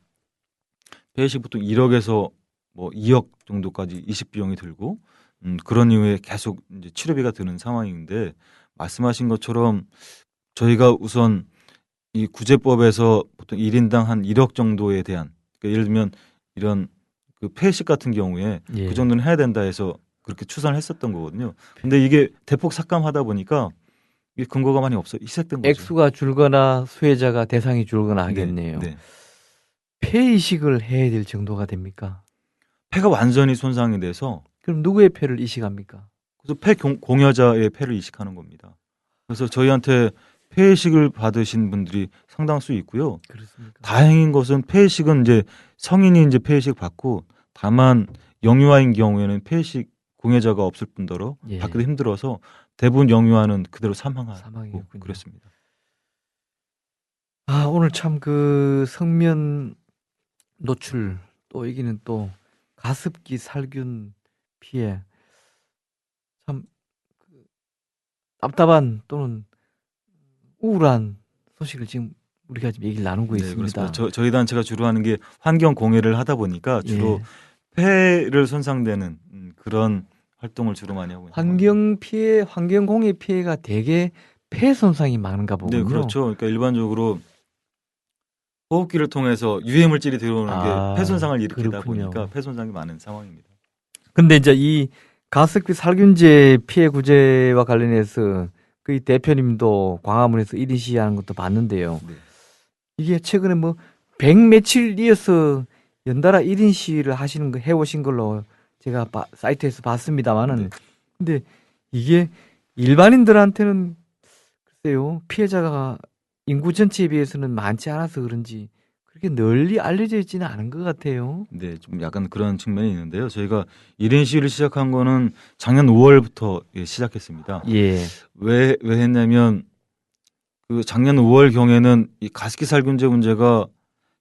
폐의식 보통 1억에서 뭐 2억 정도까지 이식 비용이 들고 그런 이후에 계속 이제 치료비가 드는 상황인데 말씀하신 것처럼 저희가 우선 이 구제법에서 보통 1인당 한 1억 정도에 대한 그러니까 예를 들면 이런 그 폐식 같은 경우에 예. 그 정도는 해야 된다 해서 그렇게 추산을 했었던 거거든요. 근데 이게 대폭 삭감하다 보니까 이게 근거가 많이 없어 희색된 거죠. 액수가 줄거나 수혜자가 대상이 줄거나 네, 하겠네요. 네. 폐이식을 해야 될 정도가 됩니까? 폐가 완전히 손상이 돼서 그럼 누구의 폐를 이식합니까? 그래서 폐 공여자의 폐를 이식하는 겁니다. 그래서 저희한테 폐이식을 받으신 분들이 상당수 있고요. 그렇습니까? 다행인 것은 폐이식은 이제 성인이 이제 폐이식 받고 다만 영유아인 경우에는 폐이식 공여자가 없을 뿐더러 예. 받기도 힘들어서 대부분 영유아는 그대로 사망하고 사망이었군요. 그랬습니다. 아, 오늘 참 그 성면 노출 또 여기는 또 가습기 살균 피해 참 답답한 또는 우울한 소식을 지금 우리가 지금 얘기를 나누고 네, 있습니다. 그렇습니다. 저희 단체가 주로 하는 게 환경 공해를 하다 보니까 주로 예. 폐를 손상되는 그런 활동을 주로 많이 하고 있는 환경 피해, 환경 공해 피해가 대개 폐 손상이 많은가 보군요. 네, 그렇죠. 그러니까 일반적으로 호흡기를 통해서 유해 물질이 들어오는 아, 게 폐 손상을 일으키다 그렇군요. 보니까 폐 손상이 많은 상황입니다. 근데 이제 이 가습기 살균제 피해 구제와 관련해서 그 대표님도 광화문에서 1인 시위하는 것도 봤는데요. 네. 이게 최근에 뭐 100며칠 이어서 연달아 1인 시위를 하시는 거 해오신 걸로 제가 사이트에서 봤습니다만은 네. 근데 이게 일반인들한테는 글쎄요 피해자가 인구 전체에 비해서는 많지 않아서 그런지 그렇게 널리 알려져 있지는 않은 것 같아요. 네, 좀 약간 그런 측면이 있는데요. 저희가 1인 시위를 시작한 거는 작년 5월부터 시작했습니다. 예. 왜 했냐면 그 작년 5월 경에는 이 가습기 살균제 문제가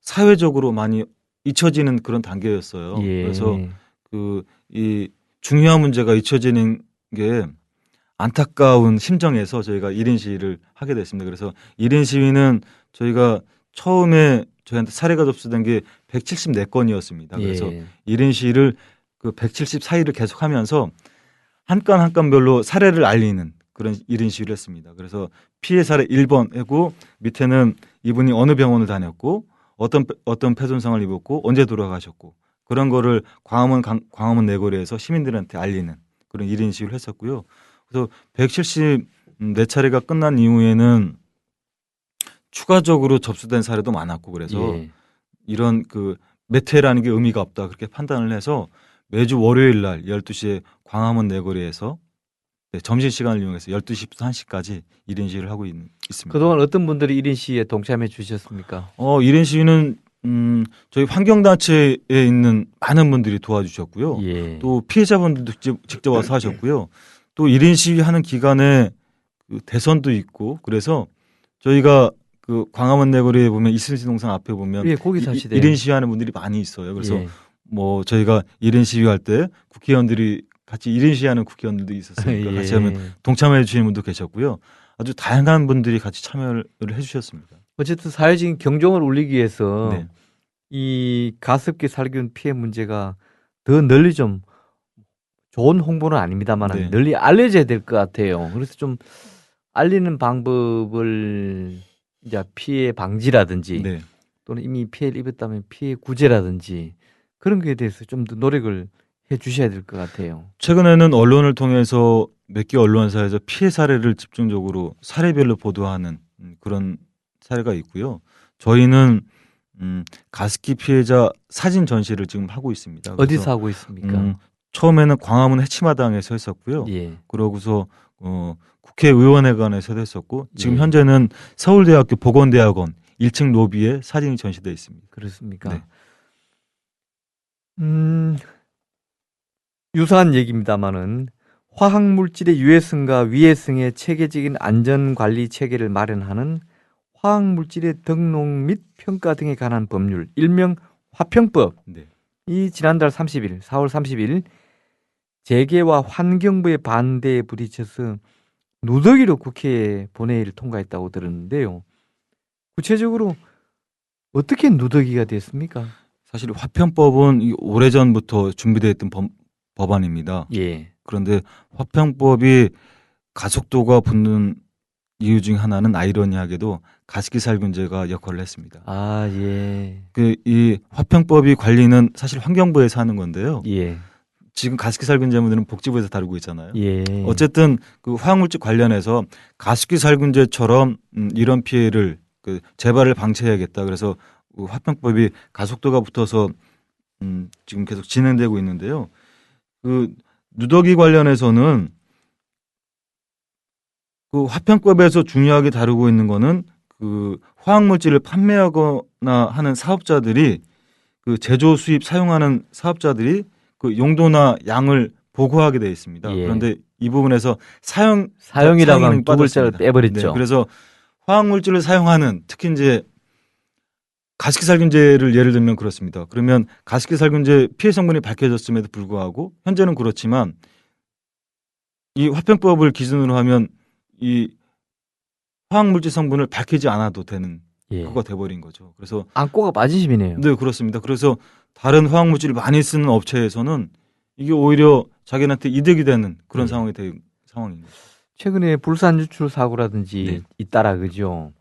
사회적으로 많이 잊혀지는 그런 단계였어요. 예. 그래서 그 이 중요한 문제가 잊혀지는 게 안타까운 심정에서 저희가 1인 시위를 하게 됐습니다. 그래서 1인 시위는 저희가 처음에 저희한테 사례가 접수된 게 174건이었습니다. 그래서 예. 1인 시위를 그 174일을 계속하면서 한 건 한 건별로 사례를 알리는 그런 1인 시위를 했습니다. 그래서 피해 사례 1번 하고 밑에는 이분이 어느 병원을 다녔고 어떤 폐 손상을 입었고 언제 돌아가셨고 그런 거를 광화문 내거리에서 시민들한테 알리는 그런 1인 시위를 했었고요. 그래서 174차례가 끝난 이후에는 추가적으로 접수된 사례도 많았고 그래서 예. 이런 그 몇 회라는 게 의미가 없다 그렇게 판단을 해서 매주 월요일 날 12시에 광화문 내거리에서 점심시간을 이용해서 12시부터 1시까지 1인 시위를 하고 있습니다. 그동안 어떤 분들이 1인 시위에 동참해 주셨습니까? 1인 시위는 저희 환경단체에 있는 많은 분들이 도와주셨고요. 예. 또 피해자분들도 직접 와서 하셨고요. 또 1인 시위하는 기간에 그 대선도 있고 그래서 저희가 그 광화문 내거리에 보면 이순신 동상 앞에 보면 예, 거기 사시대요. 1인 시위하는 분들이 많이 있어요. 그래서 예. 뭐 저희가 1인 시위할 때 국회의원들이 같이 1인 시위하는 국회의원들도 있었으니까 예. 같이 하면 동참해 주시는 분도 계셨고요. 아주 다양한 분들이 같이 참여를 해주셨습니다. 어쨌든 사회적인 경종을 울리기 위해서 네. 이 가습기 살균 피해 문제가 더 널리 좀 좋은 홍보는 아닙니다만 네. 널리 알려져야 될 것 같아요. 그래서 좀 알리는 방법을 이제 피해 방지라든지 네. 또는 이미 피해를 입었다면 피해 구제라든지 그런 거에 대해서 좀 더 노력을 해 주셔야 될 것 같아요. 최근에는 언론을 통해서 몇 개 언론사에서 피해 사례를 집중적으로 사례별로 보도하는 그런 사례가 있고요. 저희는 가습기 피해자 사진 전시를 지금 하고 있습니다. 그래서, 어디서 하고 있습니까? 처음에는 광화문 해치마당에서 했었고요. 예. 그러고서 국회의원회관에서도 했었고 지금 예. 현재는 서울대학교 보건대학원 1층 로비에 사진이 전시되어 있습니다. 그렇습니까? 네. 유사한 얘기입니다만은 화학 물질의 유해성과 위해성의 체계적인 안전 관리 체계를 마련하는 화학 물질의 등록 및 평가 등에 관한 법률, 일명 화평법. 네. 이 지난달 30일, 4월 30일 재계와 환경부의 반대에 부딪혀서 누더기로 국회에 본회의를 통과했다고 들었는데요. 구체적으로 어떻게 누더기가 됐습니까? 사실 화평법은 오래전부터 준비되어 있던 법안입니다. 예. 그런데 화평법이 가속도가 붙는 이유 중 하나는 아이러니하게도 가습기살균제가 역할을 했습니다. 아, 예. 이 화평법이 관리는 사실 환경부에서 하는 건데요. 예. 지금 가습기살균제문들은 복지부에서 다루고 있잖아요. 예. 어쨌든 그 화학물질 관련해서 가습기살균제처럼 이런 피해를 재발을 방치해야겠다. 그래서 그 화평법이 가속도가 붙어서 지금 계속 진행되고 있는데요. 그 누더기 관련해서는 그 화평법에서 중요하게 다루고 있는 거는 그 화학물질을 판매하거나 하는 사업자들이 그 제조 수입 사용하는 사업자들이 그 용도나 양을 보고하게 되어 있습니다. 예. 그런데 이 부분에서 사용이라고 하면 두 글자를 빼버렸죠. 네, 그래서 화학물질을 사용하는 특히 이제 가습기살균제를 예를 들면 그렇습니다. 그러면 가습기살균제 피해 성분이 밝혀졌음에도 불구하고 현재는 그렇지만 이 화평법을 기준으로 하면 이 화학물질 성분을 밝히지 않아도 되는 예. 그거가 돼버린 거죠. 그래서 안고가 빠지심이네요. 네, 그렇습니다. 그래서 다른 화학물질을 많이 쓰는 업체에서는 이게 오히려 자기한테 이득이 되는 그런 상황이 된 상황입니다. 최근에 불산 유출 사고라든지 네. 잇따라 그죠.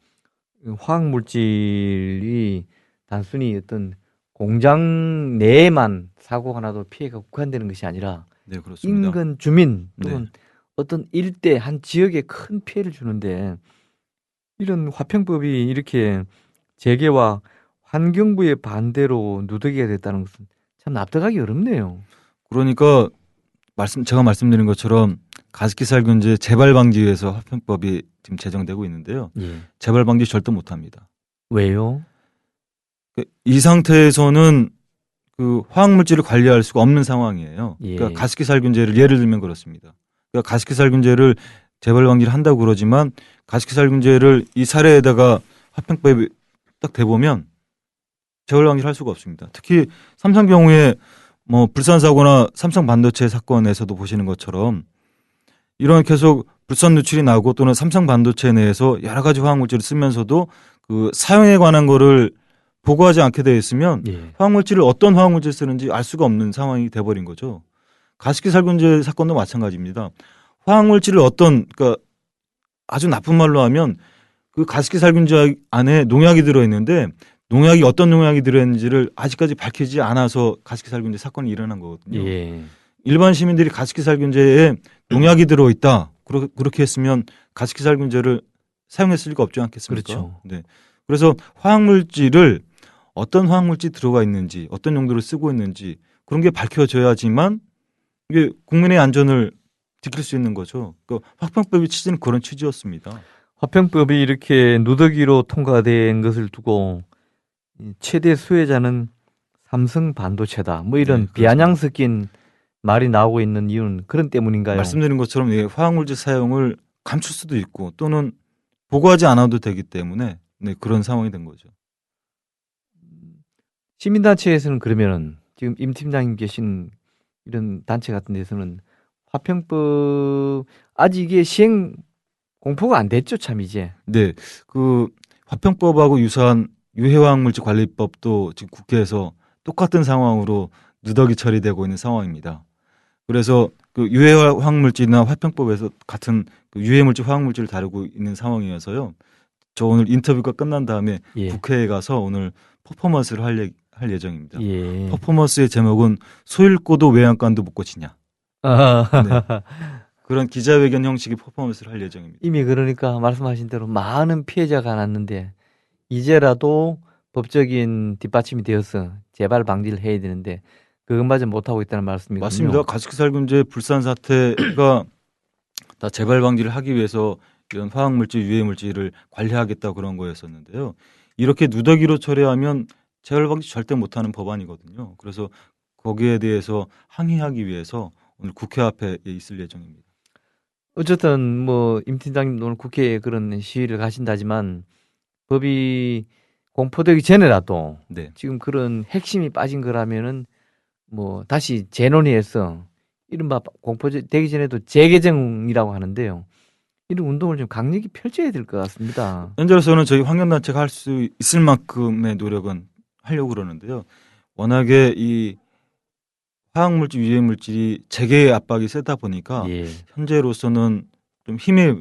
화학물질이 단순히 어떤 공장 내에만 사고가 나도 피해가 국한되는 것이 아니라 네, 그렇습니다. 인근 주민 또는 네. 어떤 일대 한 지역에 큰 피해를 주는데 이런 화평법이 이렇게 재계와 환경부의 반대로 누더기가 됐다는 것은 참 납득하기 어렵네요. 그러니까 제가 말씀드린 것처럼 가습기살균제 재발 방지 위해서 화평법이 지금 제정되고 있는데요. 예. 재발 방지 절대 못합니다. 왜요? 이 상태에서는 그 화학물질을 관리할 수가 없는 상황이에요. 예. 그러니까 가습기살균제를 예를 들면 그렇습니다. 그러니까 가습기살균제를 재발 방지를 한다고 그러지만 가습기살균제를 이 사례에다가 화평법에 딱 대보면 재발 방지를 할 수가 없습니다. 특히 삼성 경우에 뭐 불산 사고나 삼성 반도체 사건에서도 보시는 것처럼 이런 계속 불산 누출이 나고 또는 삼성 반도체 내에서 여러 가지 화학물질을 쓰면서도 그 사용에 관한 거를 보고하지 않게 되어 있으면 예. 화학물질을 어떤 화학물질 쓰는지 알 수가 없는 상황이 돼버린 거죠. 가습기살균제 사건도 마찬가지입니다. 화학물질을 그러니까 아주 나쁜 말로 하면 그 가습기살균제 안에 농약이 들어있는데 농약이 어떤 농약이 들어있는지를 아직까지 밝히지 않아서 가습기살균제 사건이 일어난 거거든요. 예. 일반 시민들이 가습기살균제에 농약이 들어있다. 그렇게 했으면 가습기살균제를 사용했을 리가 없지 않겠습니까? 그렇죠. 네. 그래서 화학물질을 어떤 화학물질이 들어가 있는지 어떤 용도로 쓰고 있는지 그런 게 밝혀져야지만 이게 국민의 안전을 지킬 수 있는 거죠. 그 화평법의 취지는 그런 취지였습니다. 화평법이 이렇게 누더기로 통과된 것을 두고 최대 수혜자는 삼성 반도체다. 뭐 이런 네, 비아냥 섞인 말이 나오고 있는 이유는 그런 때문인가요? 말씀드린 것처럼 화학물질 사용을 감출 수도 있고 또는 보고하지 않아도 되기 때문에 그런 상황이 된 거죠. 시민단체에서는 그러면은 지금 임 팀장님 계신 이런 단체 같은 데서는 화평법 아직 이게 시행 공포가 안 됐죠, 참 이제. 네, 그 화평법하고 유사한 유해화학물질 관리법도 지금 국회에서 똑같은 상황으로 누더기 처리되고 있는 상황입니다. 그래서 그 유해화학물질이나 화평법에서 같은 그 유해물질, 화학물질을 다루고 있는 상황이어서요. 저 오늘 인터뷰가 끝난 다음에 예. 국회에 가서 오늘 퍼포먼스를 할 예정입니다. 예. 퍼포먼스의 제목은 소 읽고도 외양간도 못 고치냐. 네. 그런 기자회견 형식의 퍼포먼스를 할 예정입니다. 이미 그러니까 말씀하신 대로 많은 피해자가 났는데 이제라도 법적인 뒷받침이 되어서 재발 방지를 해야 되는데 그것마저 못하고 있다는 말씀이군요. 맞습니다. 가습기살균제 불산 사태가 다 재발 방지를 하기 위해서 이런 화학물질, 유해물질을 관리하겠다 그런 거였었는데요. 이렇게 누더기로 처리하면 재발 방지 절대 못하는 법안이거든요. 그래서 거기에 대해서 항의하기 위해서 오늘 국회 앞에 있을 예정입니다. 어쨌든 뭐 임 팀장님 오늘 국회에 그런 시위를 가신다지만 법이 공포되기 전에라도 네. 지금 그런 핵심이 빠진 거라면은 뭐 다시 재논의해서 이른바 공포되기 전에도 재개정이라고 하는데요. 이런 운동을 좀 강력히 펼쳐야 될 것 같습니다. 현재로서는 저희 환경단체가 할 수 있을 만큼의 노력은 하려고 그러는데요. 워낙에 이 화학물질, 유해물질이 재개의 압박이 세다 보니까 예. 현재로서는 좀 힘에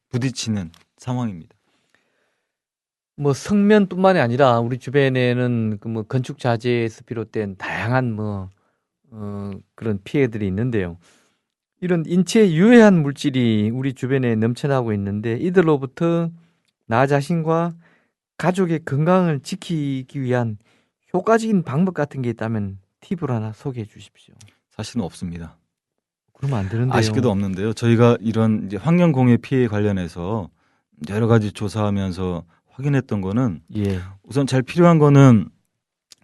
부딪히는 상황입니다. 뭐 성면뿐만이 아니라 우리 주변에는 그 뭐 건축 자재에서 비롯된 다양한 그런 피해들이 있는데요. 이런 인체에 유해한 물질이 우리 주변에 넘쳐나고 있는데 이들로부터 나 자신과 가족의 건강을 지키기 위한 효과적인 방법 같은 게 있다면 팁을 하나 소개해 주십시오. 사실은 없습니다. 그러면 안 되는데요. 아쉽게도 없는데요. 저희가 이런 이제 환경 공해 피해 관련해서 여러 가지 조사하면서 확인했던 거는 예. 우선 제일 필요한 거는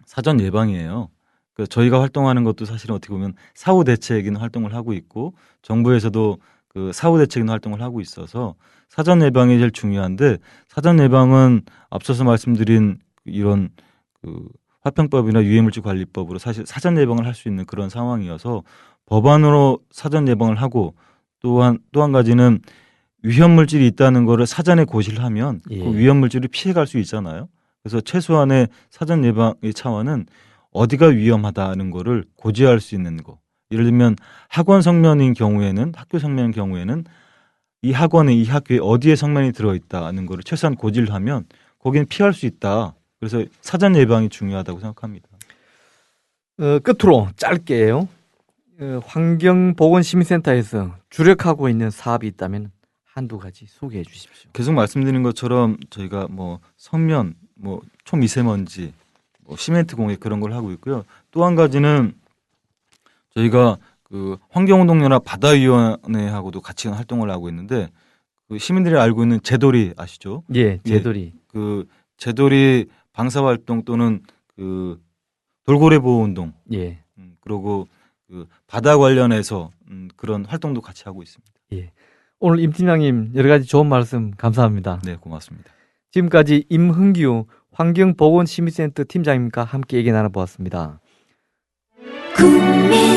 사전 예방이에요. 그 저희가 활동하는 것도 사실은 어떻게 보면 사후 대책인 활동을 하고 있고 정부에서도 그 사후 대책인 활동을 하고 있어서 사전 예방이 제일 중요한데 사전 예방은 앞서서 말씀드린 이런 그 화평법이나 유해물질 관리법으로 사실 사전 예방을 할 수 있는 그런 상황이어서 법안으로 사전 예방을 하고 또 한 가지는 위험물질이 있다는 거를 사전에 고시를 하면 예. 그 위험물질을 피해갈 수 있잖아요. 그래서 최소한의 사전 예방의 차원은 어디가 위험하다는 거를 고지할 수 있는 거. 예를 들면 학원 성면인 경우에는 학교 성면인 경우에는 이 학원에 이 학교에 어디에 성면이 들어있다는 거를 최소한 고지를 하면 거기는 피할 수 있다. 그래서 사전 예방이 중요하다고 생각합니다. 끝으로 짧게요. 환경보건시민센터에서 주력하고 있는 사업이 있다면 한두 가지 소개해 주십시오. 계속 말씀드린 것처럼 저희가 뭐 성면, 뭐 초미세먼지, 뭐 시멘트 공해 그런 걸 하고 있고요. 또 한 가지는 저희가 그 환경운동연합 바다위원회하고도 같이 활동을 하고 있는데 그 시민들이 알고 있는 제돌이 아시죠? 예, 제돌이. 그 제돌이 방사활동 또는 그 돌고래 보호 운동, 예. 그리고 그 바다 관련해서 그런 활동도 같이 하고 있습니다. 예. 오늘 임 팀장님 여러 가지 좋은 말씀 감사합니다. 네, 고맙습니다. 지금까지 임흥규 환경보건시민센터 팀장님과 함께 얘기 나눠보았습니다. 국민